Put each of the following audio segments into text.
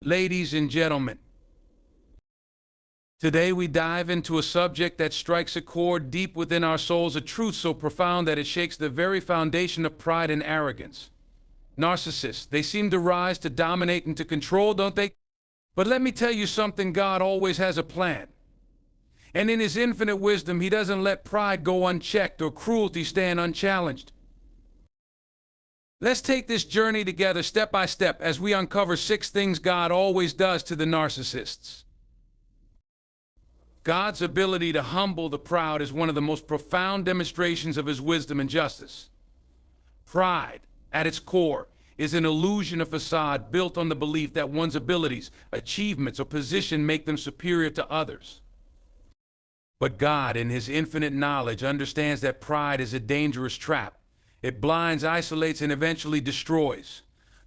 Ladies and gentlemen, today we dive into a subject that strikes a chord deep within our souls, a truth so profound that it shakes the very foundation of pride and arrogance. Narcissists, they seem to rise to dominate and to control, don't they? But let me tell you something, God always has a plan. And in His infinite wisdom, He doesn't let pride go unchecked or cruelty stand unchallenged. Let's take this journey together step by step as we uncover 6 things God always does to the narcissists. God's ability to humble the proud is one of the most profound demonstrations of His wisdom and justice. Pride, at its core, is an illusion, a facade built on the belief that one's abilities, achievements, or position make them superior to others. But God, in His infinite knowledge, understands that pride is a dangerous trap. It blinds, isolates, and eventually destroys.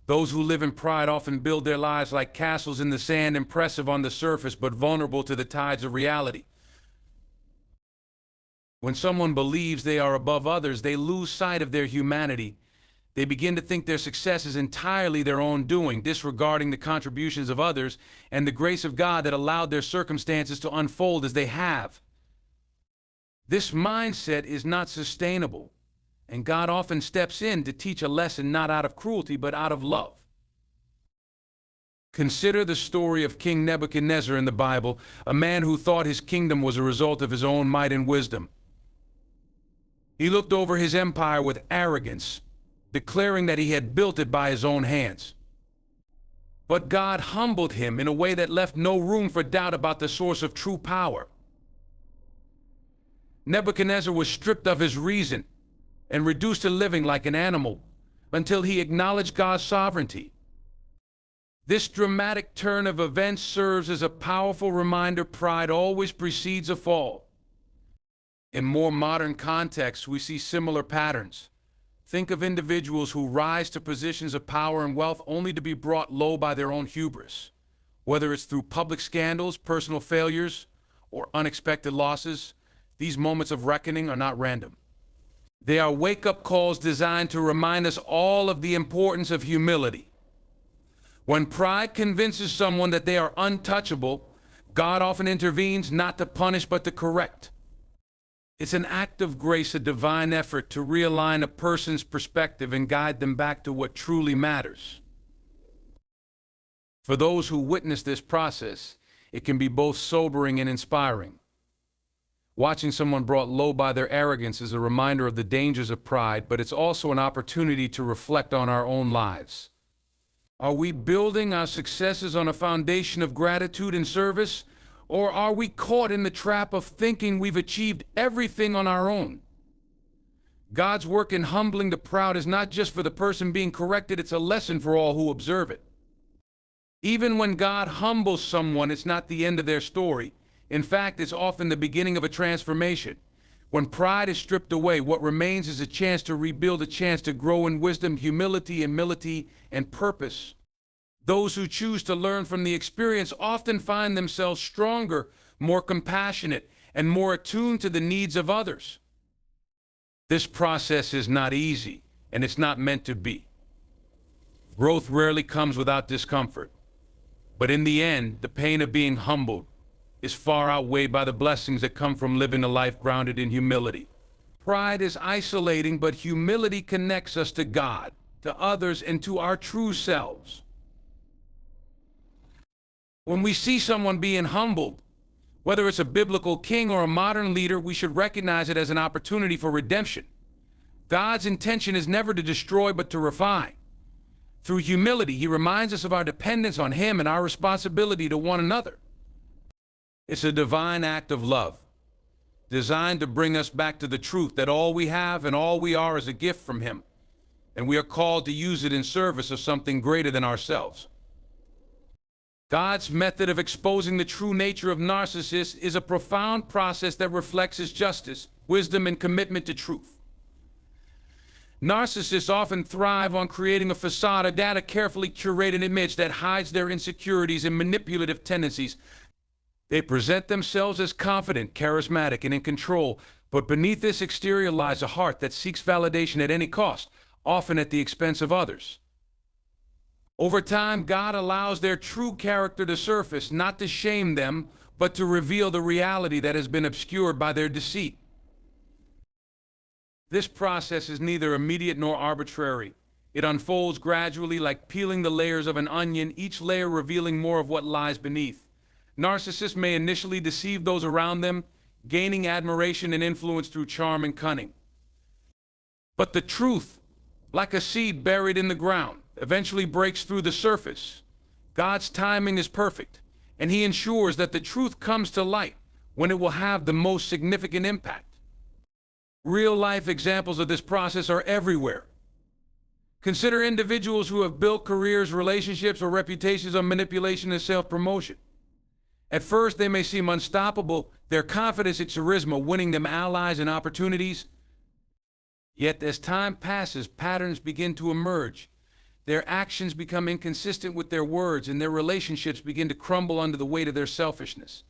Those who live in pride often build their lives like castles in the sand, impressive on the surface but vulnerable to the tides of reality. When someone believes they are above others, they lose sight of their humanity. They begin to think their success is entirely their own doing, disregarding the contributions of others and the grace of God that allowed their circumstances to unfold as they have. This mindset is not sustainable. And God often steps in to teach a lesson not out of cruelty, but out of love. Consider the story of King Nebuchadnezzar in the Bible, a man who thought his kingdom was a result of his own might and wisdom. He looked over his empire with arrogance, declaring that he had built it by his own hands. But God humbled him in a way that left no room for doubt about the source of true power. Nebuchadnezzar was stripped of his reason and reduced to living like an animal until he acknowledged God's sovereignty. This dramatic turn of events serves as a powerful reminder pride always precedes a fall. In more modern contexts, we see similar patterns. Think of individuals who rise to positions of power and wealth only to be brought low by their own hubris. Whether it's through public scandals, personal failures, or unexpected losses, these moments of reckoning are not random. They are wake-up calls designed to remind us all of the importance of humility. When pride convinces someone that they are untouchable, God often intervenes not to punish but to correct. It's an act of grace, a divine effort to realign a person's perspective and guide them back to what truly matters. For those who witness this process, it can be both sobering and inspiring. Watching someone brought low by their arrogance is a reminder of the dangers of pride, but it's also an opportunity to reflect on our own lives. Are we building our successes on a foundation of gratitude and service, or are we caught in the trap of thinking we've achieved everything on our own? God's work in humbling the proud is not just for the person being corrected, it's a lesson for all who observe it. Even when God humbles someone, it's not the end of their story. In fact, it's often the beginning of a transformation. When pride is stripped away, what remains is a chance to rebuild, a chance to grow in wisdom, humility, and purpose. Those who choose to learn from the experience often find themselves stronger, more compassionate, and more attuned to the needs of others. This process is not easy, and it's not meant to be. Growth rarely comes without discomfort. But in the end, the pain of being humbled is far outweighed by the blessings that come from living a life grounded in humility. Pride is isolating, but humility connects us to God, to others, and to our true selves. When we see someone being humbled, whether it's a biblical king or a modern leader, we should recognize it as an opportunity for redemption. God's intention is never to destroy, but to refine. Through humility, He reminds us of our dependence on Him and our responsibility to one another. It's a divine act of love, designed to bring us back to the truth that all we have and all we are is a gift from Him, and we are called to use it in service of something greater than ourselves. God's method of exposing the true nature of narcissists is a profound process that reflects His justice, wisdom, and commitment to truth. Narcissists often thrive on creating a facade, a carefully curated image that hides their insecurities and manipulative tendencies. They present themselves as confident, charismatic, and in control, but beneath this exterior lies a heart that seeks validation at any cost, often at the expense of others. Over time, God allows their true character to surface, not to shame them, but to reveal the reality that has been obscured by their deceit. This process is neither immediate nor arbitrary. It unfolds gradually, like peeling the layers of an onion, each layer revealing more of what lies beneath. Narcissists may initially deceive those around them, gaining admiration and influence through charm and cunning. But the truth, like a seed buried in the ground, eventually breaks through the surface. God's timing is perfect, and He ensures that the truth comes to light when it will have the most significant impact. Real-life examples of this process are everywhere. Consider individuals who have built careers, relationships, or reputations on manipulation and self-promotion. At first, they may seem unstoppable, their confidence and charisma winning them allies and opportunities. Yet as time passes, patterns begin to emerge. Their actions become inconsistent with their words, and their relationships begin to crumble under the weight of their selfishness.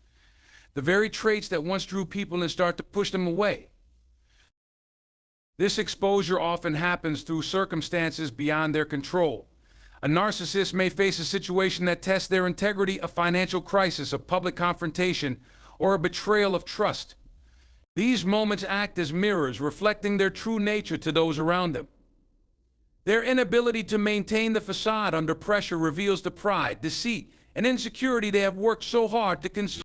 The very traits that once drew people in start to push them away. This exposure often happens through circumstances beyond their control. A narcissist may face a situation that tests their integrity, a financial crisis, a public confrontation, or a betrayal of trust. These moments act as mirrors, reflecting their true nature to those around them. Their inability to maintain the facade under pressure reveals the pride, deceit, and insecurity they have worked so hard to conceal.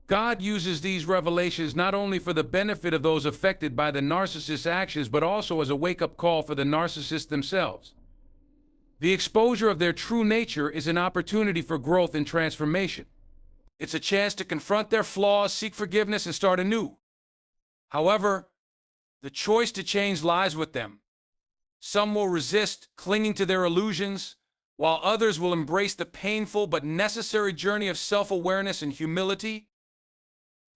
God uses these revelations not only for the benefit of those affected by the narcissist's actions, but also as a wake-up call for the narcissists themselves. The exposure of their true nature is an opportunity for growth and transformation. It's a chance to confront their flaws, seek forgiveness, and start anew. However, the choice to change lies with them. Some will resist, clinging to their illusions, while others will embrace the painful but necessary journey of self-awareness and humility.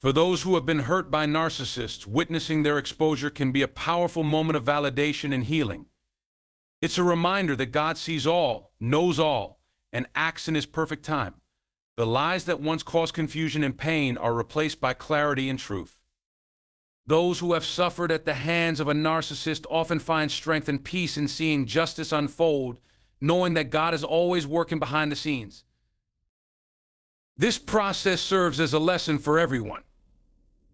For those who have been hurt by narcissists, witnessing their exposure can be a powerful moment of validation and healing. It's a reminder that God sees all, knows all, and acts in His perfect time. The lies that once caused confusion and pain are replaced by clarity and truth. Those who have suffered at the hands of a narcissist often find strength and peace in seeing justice unfold, knowing that God is always working behind the scenes. This process serves as a lesson for everyone.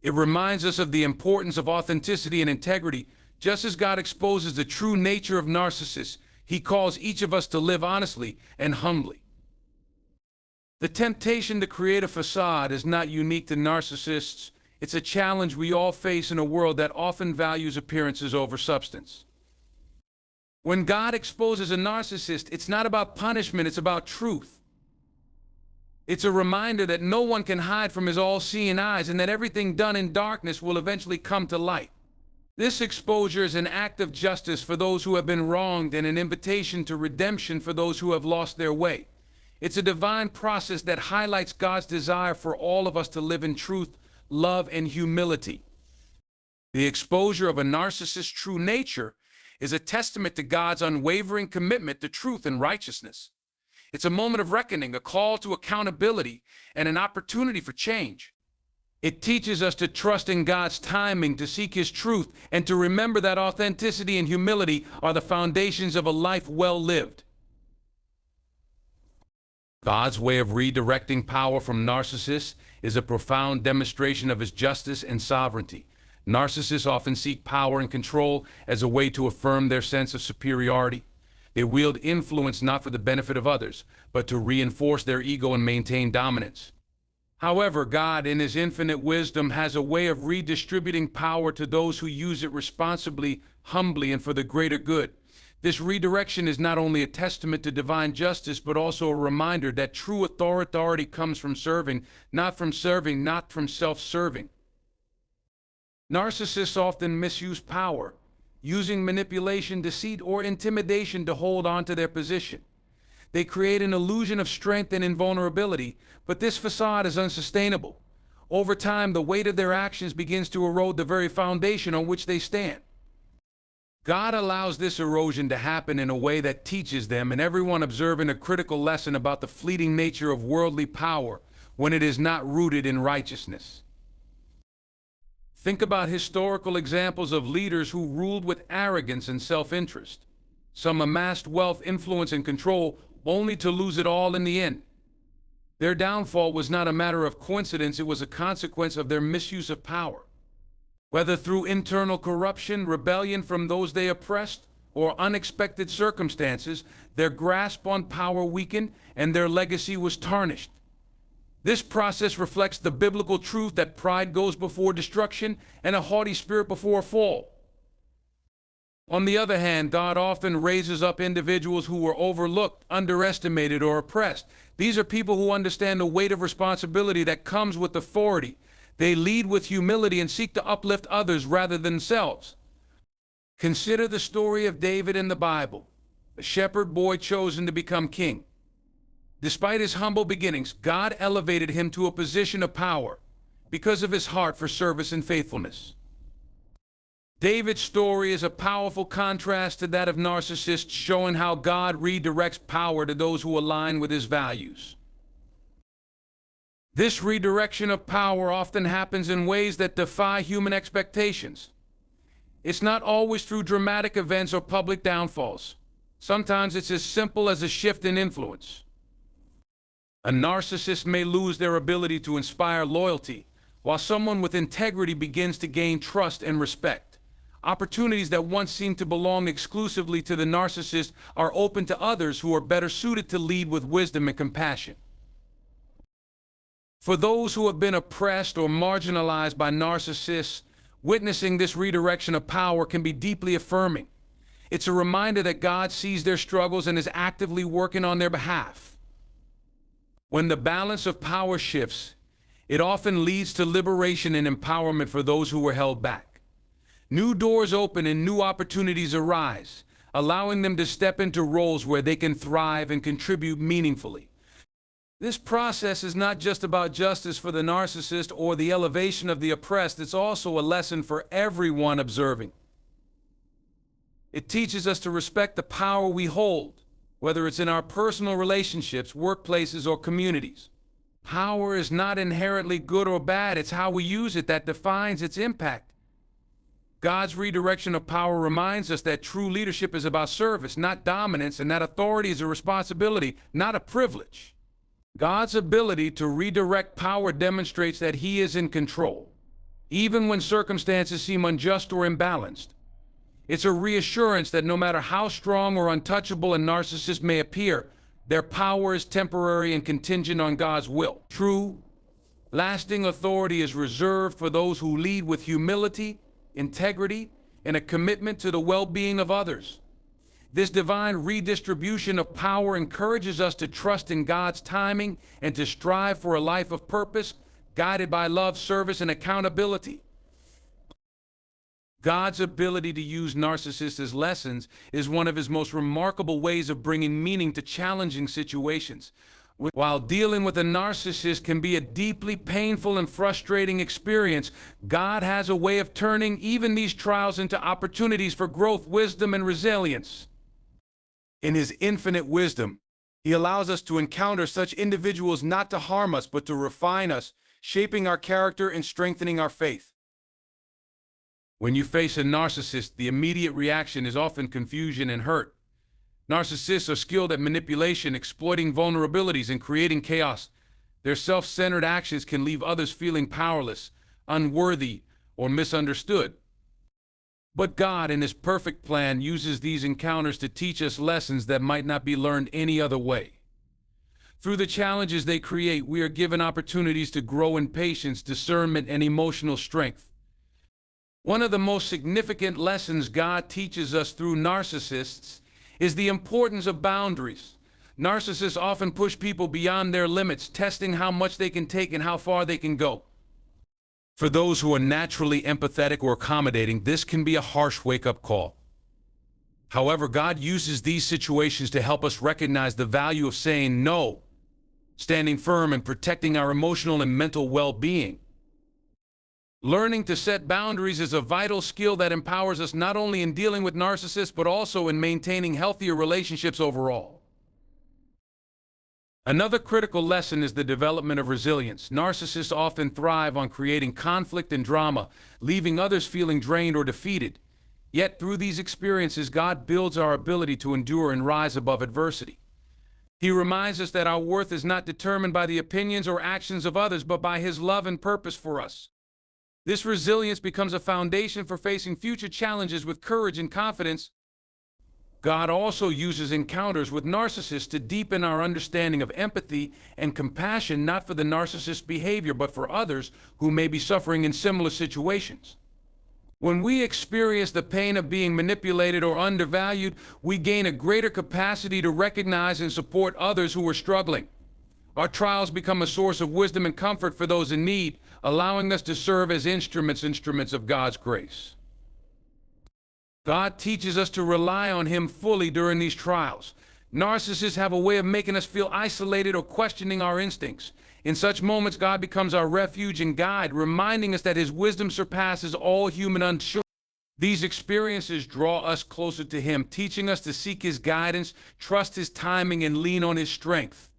It reminds us of the importance of authenticity and integrity. Just as God exposes the true nature of narcissists, He calls each of us to live honestly and humbly. The temptation to create a facade is not unique to narcissists. It's a challenge we all face in a world that often values appearances over substance. When God exposes a narcissist, it's not about punishment, it's about truth. It's a reminder that no one can hide from His all-seeing eyes, and that everything done in darkness will eventually come to light. This exposure is an act of justice for those who have been wronged and an invitation to redemption for those who have lost their way. It's a divine process that highlights God's desire for all of us to live in truth, love, and humility. The exposure of a narcissist's true nature is a testament to God's unwavering commitment to truth and righteousness. It's a moment of reckoning, a call to accountability, and an opportunity for change. It teaches us to trust in God's timing, to seek His truth, and to remember that authenticity and humility are the foundations of a life well lived. God's way of redirecting power from narcissists is a profound demonstration of His justice and sovereignty. Narcissists often seek power and control as a way to affirm their sense of superiority. They wield influence not for the benefit of others, but to reinforce their ego and maintain dominance. However, God, in His infinite wisdom, has a way of redistributing power to those who use it responsibly, humbly, and for the greater good. This redirection is not only a testament to divine justice, but also a reminder that true authority comes from serving, not from self-serving. Narcissists often misuse power, using manipulation, deceit, or intimidation to hold on to their position. They create an illusion of strength and invulnerability, but this facade is unsustainable. Over time, the weight of their actions begins to erode the very foundation on which they stand. God allows this erosion to happen in a way that teaches them and everyone observing a critical lesson about the fleeting nature of worldly power when it is not rooted in righteousness. Think about historical examples of leaders who ruled with arrogance and self-interest. Some amassed wealth, influence, and control, only to lose it all in the end. Their downfall was not a matter of coincidence, it was a consequence of their misuse of power. Whether through internal corruption, rebellion from those they oppressed, or unexpected circumstances, their grasp on power weakened and their legacy was tarnished. This process reflects the biblical truth that pride goes before destruction and a haughty spirit before a fall. On the other hand, God often raises up individuals who were overlooked, underestimated, or oppressed. These are people who understand the weight of responsibility that comes with authority. They lead with humility and seek to uplift others rather than themselves. Consider the story of David in the Bible, a shepherd boy chosen to become king. Despite his humble beginnings, God elevated him to a position of power because of his heart for service and faithfulness. David's story is a powerful contrast to that of Narcissists, showing how God redirects power to those who align with his values. This redirection of power often happens in ways that defy human expectations. It's not always through dramatic events or public downfalls. Sometimes it's as simple as a shift in influence. A narcissist may lose their ability to inspire loyalty, while someone with integrity begins to gain trust and respect. Opportunities that once seemed to belong exclusively to the narcissist are open to others who are better suited to lead with wisdom and compassion. For those who have been oppressed or marginalized by narcissists, witnessing this redirection of power can be deeply affirming. It's a reminder that God sees their struggles and is actively working on their behalf. When the balance of power shifts, it often leads to liberation and empowerment for those who were held back. New doors open and new opportunities arise, allowing them to step into roles where they can thrive and contribute meaningfully. This process is not just about justice for the narcissist or the elevation of the oppressed, it's also a lesson for everyone observing. It teaches us to respect the power we hold, whether it's in our personal relationships, workplaces, or communities. Power is not inherently good or bad, it's how we use it that defines its impact. God's redirection of power reminds us that true leadership is about service, not dominance, and that authority is a responsibility, not a privilege. God's ability to redirect power demonstrates that He is in control, even when circumstances seem unjust or imbalanced. It's a reassurance that no matter how strong or untouchable a narcissist may appear, their power is temporary and contingent on God's will. True, lasting authority is reserved for those who lead with humility, integrity, and a commitment to the well-being of others. This divine redistribution of power encourages us to trust in God's timing and to strive for a life of purpose, guided by love, service, and accountability. God's ability to use narcissists as lessons is one of His most remarkable ways of bringing meaning to challenging situations. While dealing with a narcissist can be a deeply painful and frustrating experience, God has a way of turning even these trials into opportunities for growth, wisdom, and resilience. In His infinite wisdom, He allows us to encounter such individuals not to harm us, but to refine us, shaping our character and strengthening our faith. When you face a narcissist, the immediate reaction is often confusion and hurt. Narcissists are skilled at manipulation, exploiting vulnerabilities, and creating chaos. Their self-centered actions can leave others feeling powerless, unworthy, or misunderstood. But God, in His perfect plan, uses these encounters to teach us lessons that might not be learned any other way. Through the challenges they create, we are given opportunities to grow in patience, discernment, and emotional strength. One of the most significant lessons God teaches us through narcissists is the importance of boundaries. Narcissists often push people beyond their limits, testing how much they can take and how far they can go. For those who are naturally empathetic or accommodating, this can be a harsh wake-up call. However, God uses these situations to help us recognize the value of saying no, standing firm, and protecting our emotional and mental well-being. Learning to set boundaries is a vital skill that empowers us not only in dealing with narcissists, but also in maintaining healthier relationships overall. Another critical lesson is the development of resilience. Narcissists often thrive on creating conflict and drama, leaving others feeling drained or defeated. Yet through these experiences, God builds our ability to endure and rise above adversity. He reminds us that our worth is not determined by the opinions or actions of others, but by His love and purpose for us. This resilience becomes a foundation for facing future challenges with courage and confidence. God also uses encounters with narcissists to deepen our understanding of empathy and compassion, not for the narcissist's behavior, but for others who may be suffering in similar situations. When we experience the pain of being manipulated or undervalued, we gain a greater capacity to recognize and support others who are struggling. Our trials become a source of wisdom and comfort for those in need, allowing us to serve as instruments of God's grace. God teaches us to rely on Him fully during these trials. Narcissists have a way of making us feel isolated or questioning our instincts. In such moments, God becomes our refuge and guide, reminding us that His wisdom surpasses all human understanding. These experiences draw us closer to Him, teaching us to seek His guidance, trust His timing, and lean on His strength.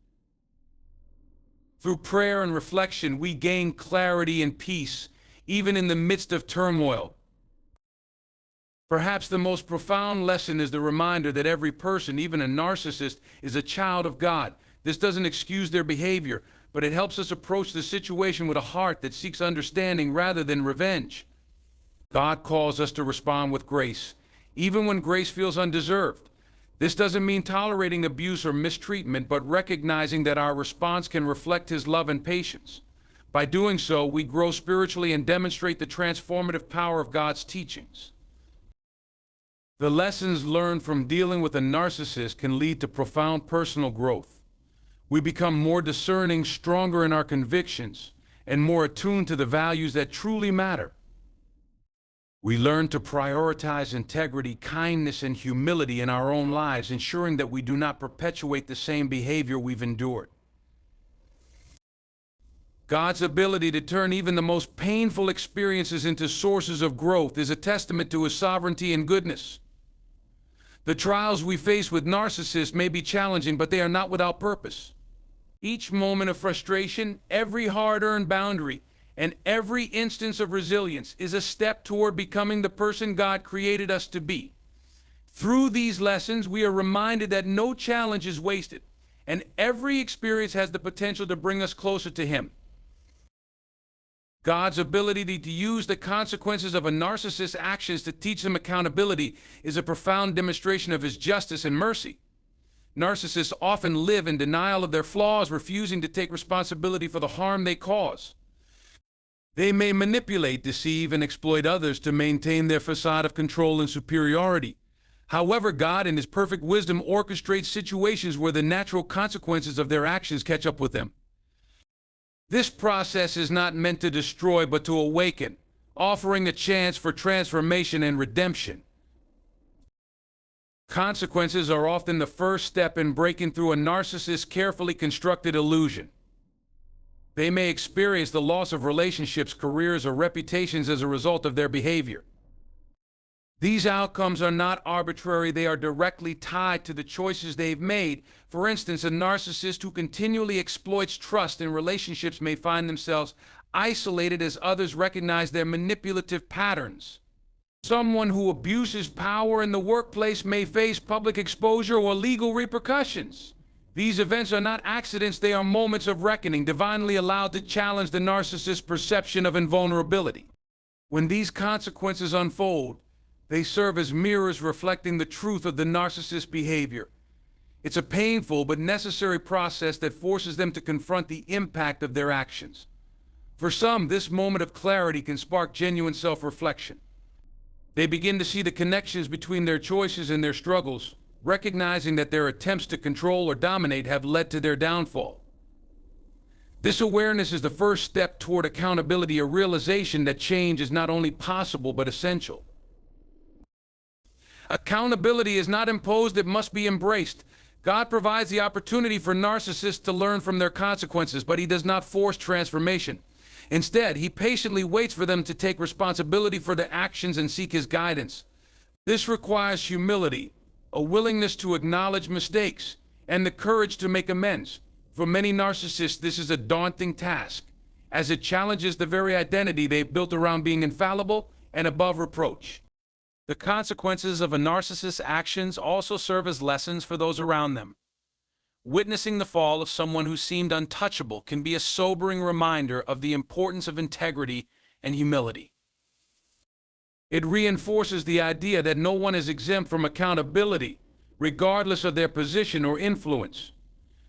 Through prayer and reflection, we gain clarity and peace, even in the midst of turmoil. Perhaps the most profound lesson is the reminder that every person, even a narcissist, is a child of God. This doesn't excuse their behavior, but it helps us approach the situation with a heart that seeks understanding rather than revenge. God calls us to respond with grace, even when grace feels undeserved. This doesn't mean tolerating abuse or mistreatment, but recognizing that our response can reflect His love and patience. By doing so, we grow spiritually and demonstrate the transformative power of God's teachings. The lessons learned from dealing with a narcissist can lead to profound personal growth. We become more discerning, stronger in our convictions, and more attuned to the values that truly matter. We learn to prioritize integrity, kindness, and humility in our own lives, ensuring that we do not perpetuate the same behavior we've endured. God's ability to turn even the most painful experiences into sources of growth is a testament to His sovereignty and goodness. The trials we face with narcissists may be challenging, but they are not without purpose. Each moment of frustration, every hard-earned boundary, and every instance of resilience is a step toward becoming the person God created us to be. Through these lessons, we are reminded that no challenge is wasted, and every experience has the potential to bring us closer to Him. God's ability to use the consequences of a narcissist's actions to teach them accountability is a profound demonstration of His justice and mercy. Narcissists often live in denial of their flaws, refusing to take responsibility for the harm they cause. They may manipulate, deceive, and exploit others to maintain their facade of control and superiority. However, God, in His perfect wisdom, orchestrates situations where the natural consequences of their actions catch up with them. This process is not meant to destroy, but to awaken, offering a chance for transformation and redemption. Consequences are often the first step in breaking through a narcissist's carefully constructed illusion. They may experience the loss of relationships, careers, or reputations as a result of their behavior. These outcomes are not arbitrary, they are directly tied to the choices they've made. For instance, a narcissist who continually exploits trust in relationships may find themselves isolated as others recognize their manipulative patterns. Someone who abuses power in the workplace may face public exposure or legal repercussions. These events are not accidents, they are moments of reckoning, divinely allowed to challenge the narcissist's perception of invulnerability. When these consequences unfold, they serve as mirrors reflecting the truth of the narcissist's behavior. It's a painful but necessary process that forces them to confront the impact of their actions. For some, this moment of clarity can spark genuine self-reflection. They begin to see the connections between their choices and their struggles, recognizing that their attempts to control or dominate have led to their downfall. This awareness is the first step toward accountability, a realization that change is not only possible but essential. Accountability is not imposed, it must be embraced. God provides the opportunity for narcissists to learn from their consequences, but He does not force transformation. Instead, He patiently waits for them to take responsibility for their actions and seek His guidance. This requires humility, a willingness to acknowledge mistakes, and the courage to make amends. For many narcissists, this is a daunting task, as it challenges the very identity they've built around being infallible and above reproach. The consequences of a narcissist's actions also serve as lessons for those around them. Witnessing the fall of someone who seemed untouchable can be a sobering reminder of the importance of integrity and humility. It reinforces the idea that no one is exempt from accountability, regardless of their position or influence.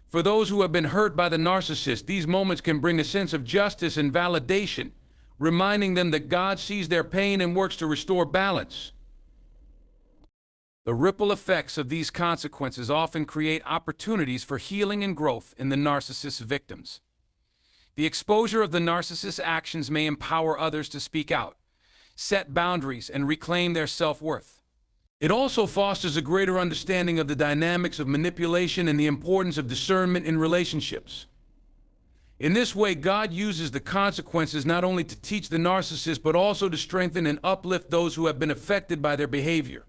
For those who have been hurt by the narcissist, these moments can bring a sense of justice and validation, reminding them that God sees their pain and works to restore balance. The ripple effects of these consequences often create opportunities for healing and growth in the narcissist's victims. The exposure of the narcissist's actions may empower others to speak out, set boundaries, and reclaim their self-worth. It also fosters a greater understanding of the dynamics of manipulation and the importance of discernment in relationships. In this way, God uses the consequences not only to teach the narcissist, but also to strengthen and uplift those who have been affected by their behavior.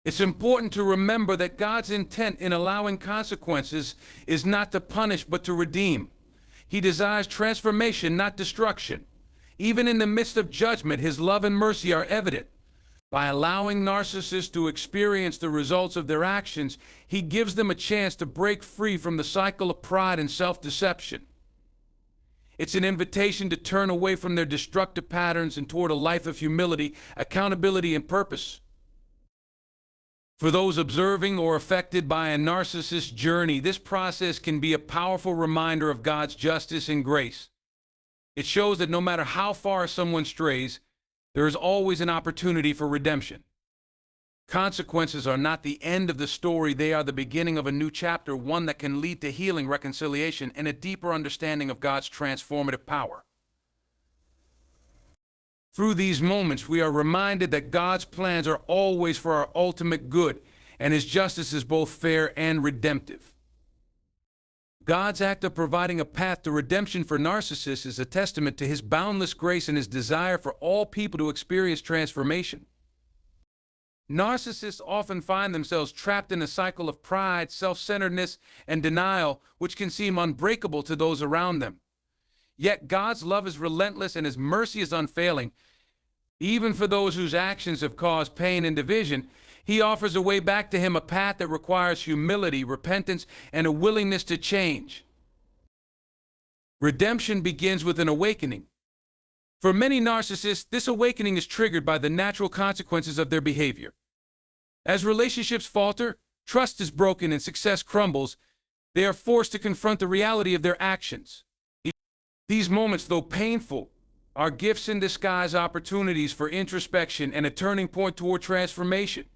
It's important to remember that God's intent in allowing consequences is not to punish, but to redeem. He desires transformation, not destruction. Even in the midst of judgment, His love and mercy are evident. By allowing narcissists to experience the results of their actions, He gives them a chance to break free from the cycle of pride and self-deception. It's an invitation to turn away from their destructive patterns and toward a life of humility, accountability, and purpose. For those observing or affected by a narcissist's journey, this process can be a powerful reminder of God's justice and grace. It shows that no matter how far someone strays, there is always an opportunity for redemption. Consequences are not the end of the story, they are the beginning of a new chapter, one that can lead to healing, reconciliation, and a deeper understanding of God's transformative power. Through these moments, we are reminded that God's plans are always for our ultimate good, and His justice is both fair and redemptive. God's act of providing a path to redemption for narcissists is a testament to His boundless grace and His desire for all people to experience transformation. Narcissists often find themselves trapped in a cycle of pride, self-centeredness, and denial, which can seem unbreakable to those around them. Yet God's love is relentless and His mercy is unfailing. Even for those whose actions have caused pain and division, He offers a way back to Him, a path that requires humility, repentance, and a willingness to change. Redemption begins with an awakening. For many narcissists, this awakening is triggered by the natural consequences of their behavior. As relationships falter, trust is broken, and success crumbles, they are forced to confront the reality of their actions. These moments, though painful, are gifts in disguise, opportunities for introspection and a turning point toward transformation.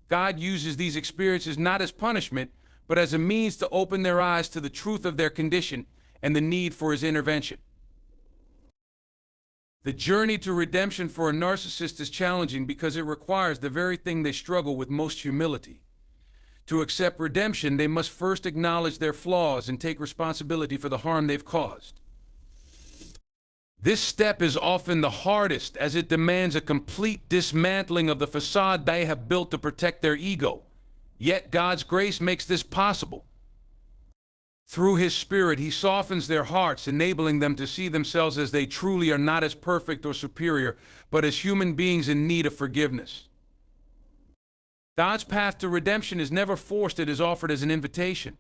God uses these experiences not as punishment, but as a means to open their eyes to the truth of their condition and the need for His intervention. The journey to redemption for a narcissist is challenging because it requires the very thing they struggle with most: humility. To accept redemption, they must first acknowledge their flaws and take responsibility for the harm they've caused. This step is often the hardest, as it demands a complete dismantling of the facade they have built to protect their ego. Yet God's grace makes this possible. Through His Spirit, He softens their hearts, enabling them to see themselves as they truly are, not as perfect or superior, but as human beings in need of forgiveness. God's path to redemption is never forced, it is offered as an invitation.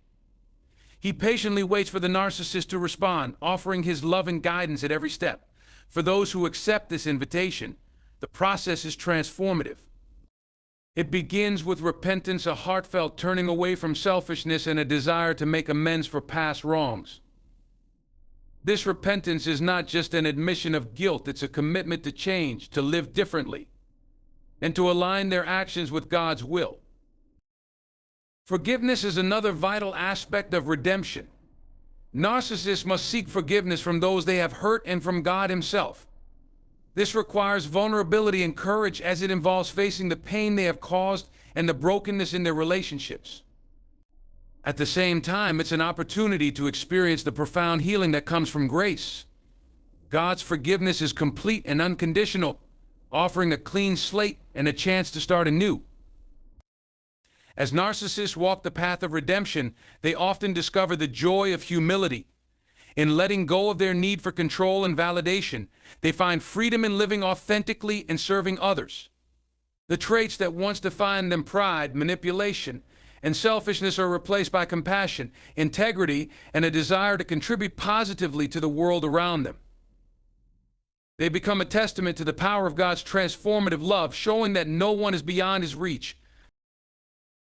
He patiently waits for the narcissist to respond, offering His loving guidance at every step. For those who accept this invitation, the process is transformative. It begins with repentance, a heartfelt turning away from selfishness, and a desire to make amends for past wrongs. This repentance is not just an admission of guilt, it's a commitment to change, to live differently, and to align their actions with God's will. Forgiveness is another vital aspect of redemption. Narcissists must seek forgiveness from those they have hurt and from God Himself. This requires vulnerability and courage, as it involves facing the pain they have caused and the brokenness in their relationships. At the same time, it's an opportunity to experience the profound healing that comes from grace. God's forgiveness is complete and unconditional, offering a clean slate and a chance to start anew. As narcissists walk the path of redemption, they often discover the joy of humility. In letting go of their need for control and validation, they find freedom in living authentically and serving others. The traits that once defined them, pride, manipulation, and selfishness are replaced by compassion, integrity, and a desire to contribute positively to the world around them. They become a testament to the power of God's transformative love, showing that no one is beyond His reach.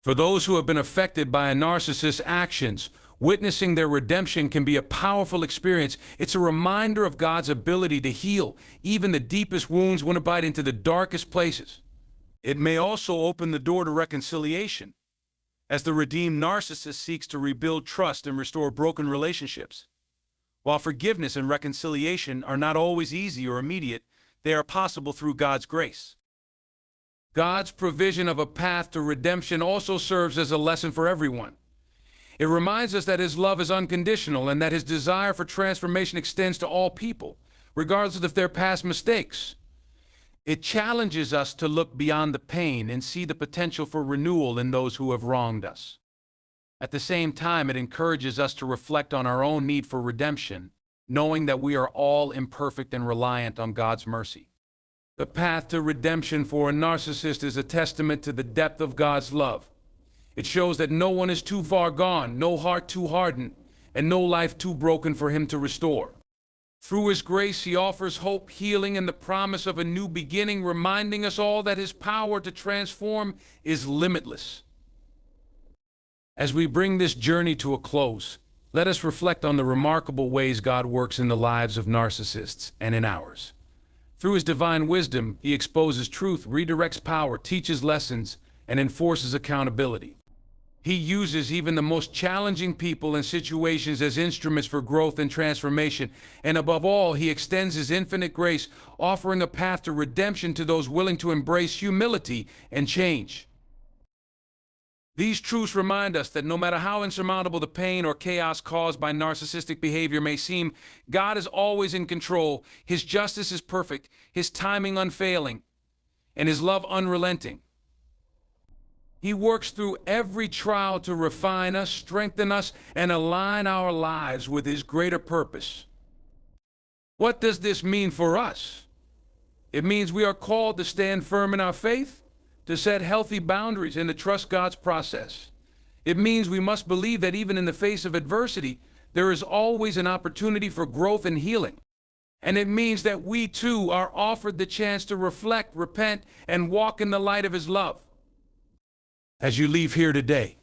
For those who have been affected by a narcissist's actions, witnessing their redemption can be a powerful experience. It's a reminder of God's ability to heal even the deepest wounds when it bites into the darkest places. It may also open the door to reconciliation, as the redeemed narcissist seeks to rebuild trust and restore broken relationships. While forgiveness and reconciliation are not always easy or immediate, they are possible through God's grace. God's provision of a path to redemption also serves as a lesson for everyone. It reminds us that His love is unconditional and that His desire for transformation extends to all people, regardless of their past mistakes. It challenges us to look beyond the pain and see the potential for renewal in those who have wronged us. At the same time, it encourages us to reflect on our own need for redemption, knowing that we are all imperfect and reliant on God's mercy. The path to redemption for a narcissist is a testament to the depth of God's love. It shows that no one is too far gone, no heart too hardened, and no life too broken for Him to restore. Through His grace, He offers hope, healing, and the promise of a new beginning, reminding us all that His power to transform is limitless. As we bring this journey to a close, let us reflect on the remarkable ways God works in the lives of narcissists and in ours. Through His divine wisdom, He exposes truth, redirects power, teaches lessons, and enforces accountability. He uses even the most challenging people and situations as instruments for growth and transformation, and above all, He extends His infinite grace, offering a path to redemption to those willing to embrace humility and change. These truths remind us that no matter how insurmountable the pain or chaos caused by narcissistic behavior may seem, God is always in control. His justice is perfect, His timing unfailing, and His love unrelenting. He works through every trial to refine us, strengthen us, and align our lives with His greater purpose. What does this mean for us? It means we are called to stand firm in our faith, to set healthy boundaries, and to trust God's process. It means we must believe that even in the face of adversity, there is always an opportunity for growth and healing. And it means that we too are offered the chance to reflect, repent, and walk in the light of His love. As you leave here today,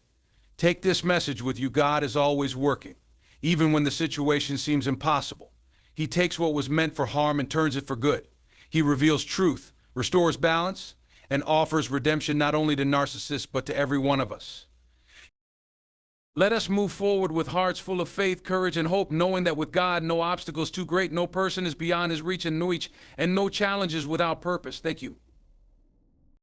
take this message with you. God is always working, even when the situation seems impossible. He takes what was meant for harm and turns it for good. He reveals truth, restores balance, and offers redemption not only to narcissists, but to every one of us. Let us move forward with hearts full of faith, courage, and hope, knowing that with God, no obstacle is too great, no person is beyond His reach and no challenge is without purpose. Thank you.